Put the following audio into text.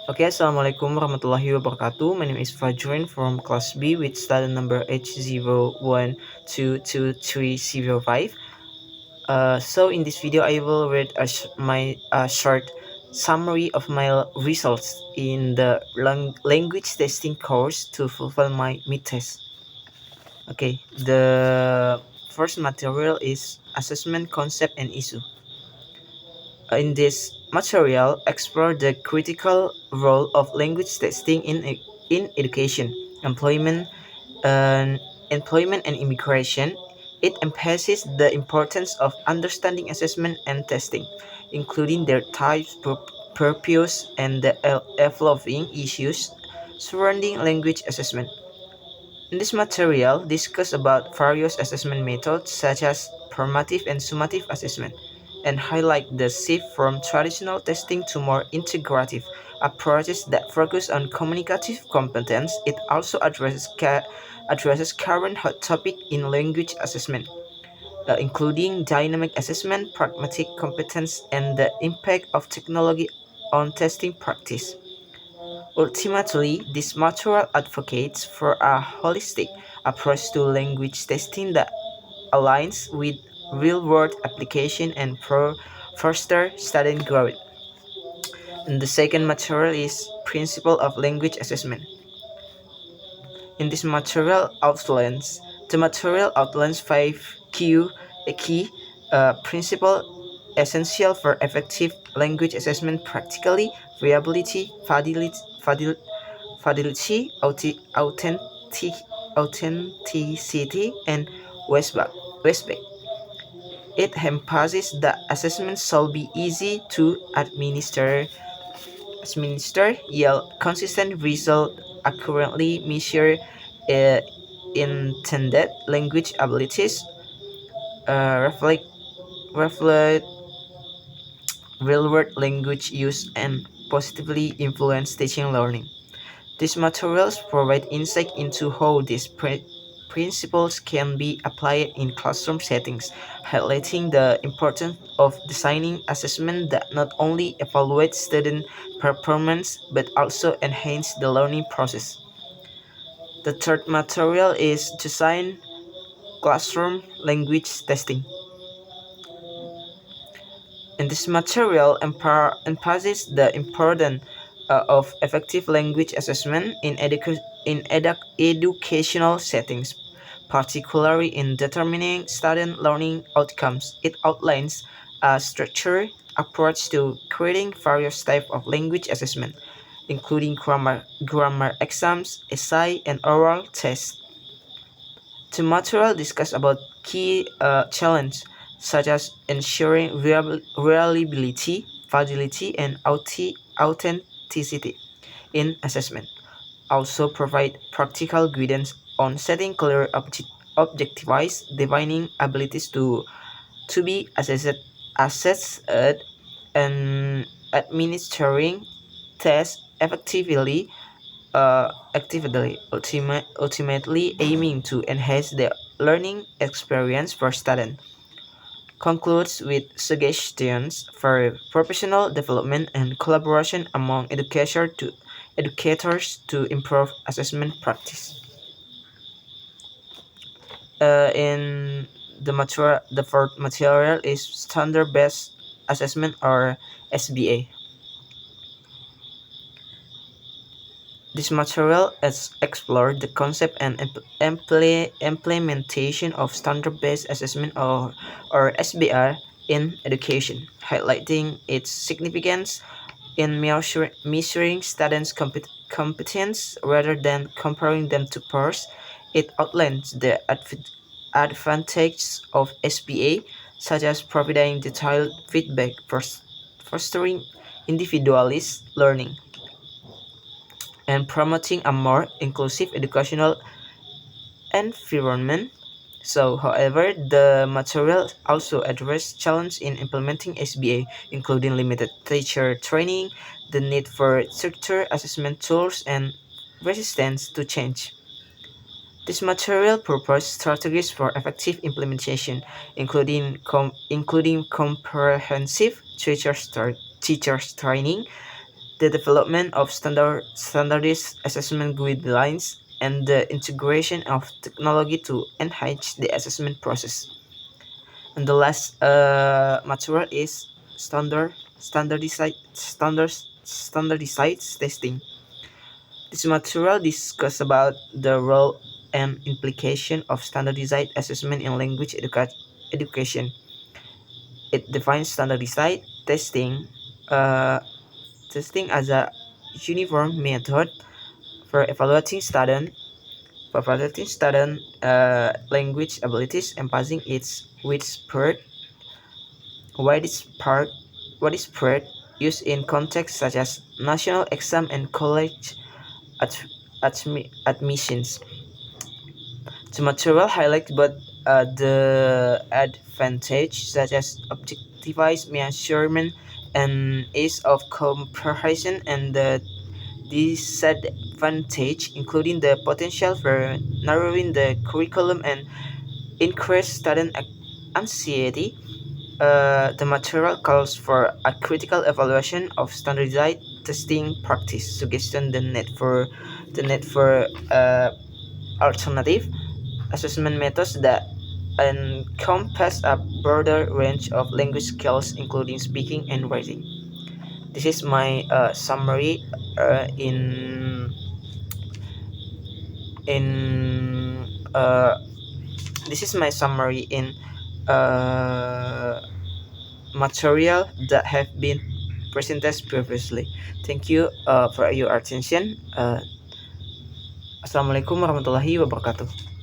Okay, Assalamualaikum warahmatullahi wabarakatuh. My name is Fajrin from class B with student number H01222305. So in this video, I will read my short summary of my results in the language testing course to fulfill my mid test. Okay, the first material is assessment concept and issue. In this material, explore the critical role of language testing in education, employment, and immigration. It emphasizes the importance of understanding assessment and testing, including their types, purpose, and the evolving issues surrounding language assessment. In this material, discuss about various assessment methods such as formative and summative assessment, and highlight the shift from traditional testing to more integrative approaches that focus on communicative competence. It also addresses current hot topic in language assessment, including dynamic assessment, pragmatic competence, and the impact of technology on testing practice. Ultimately, this material advocates for a holistic approach to language testing that aligns with real-world application and foster student growth. And the second material is Principle of Language Assessment. In this the material outlines five key principles essential for effective language assessment: practically, reliability, fidelity, authenticity, and respect. It emphasizes that assessment shall be easy to yield consistent result, accurately measure uh, intended language abilities, reflect real-world language use, and positively influence teaching learning. These materials provide insight into how these principles can be applied in classroom settings, highlighting the importance of designing assessment that not only evaluate student performance but also enhance the learning process. The third material is design classroom language testing. In this material emphasizes the importance of effective language assessment in educational settings, particularly in determining student learning outcomes. It outlines a structured approach to creating various types of language assessment, including grammar exams, essay, and oral tests. The material discuss about key challenges such as ensuring reliability, fidelity, and authenticity in assessment. Also provide practical guidance on setting clear objectives, defining abilities to be assessed and administering tests ultimately aiming to enhance the learning experience for students. Concludes with suggestions for professional development and collaboration among educators to improve assessment practice. In the fourth material is standard-based assessment or SBA. This material has explored the concept and implementation of standard-based assessment or SBR in education, highlighting its significance in measuring students' competence rather than comparing them to peers. It outlines the advantages of SBA, such as providing detailed feedback, fostering individualist learning, and promoting a more inclusive educational environment. However, the material also addressed challenges in implementing SBA, including limited teacher training, the need for structured assessment tools, and resistance to change. This material proposed strategies for effective implementation, including comprehensive teachers training, the development of standardized assessment guidelines, and the integration of technology to enhance the assessment process. And the last material is standardized testing. This material discusses about the role and implication of standardized assessment in language education. It defines standardized uh, testing as a uniform method for evaluating student language abilities, emphasizing its widespread widespread use in contexts such as national exam and college admissions. The material highlights both the advantage such as objectivized measurement and ease of comparison, and the disadvantage, including the potential for narrowing the curriculum and increase student anxiety. The material calls for a critical evaluation of standardized testing practice, suggesting the need for alternative assessment methods that encompass a broader range of language skills, including speaking and writing. This is my summary in this is my summary in uh, material that have been presented previously. Thank you for your attention. Assalamualaikum warahmatullahi wabarakatuh.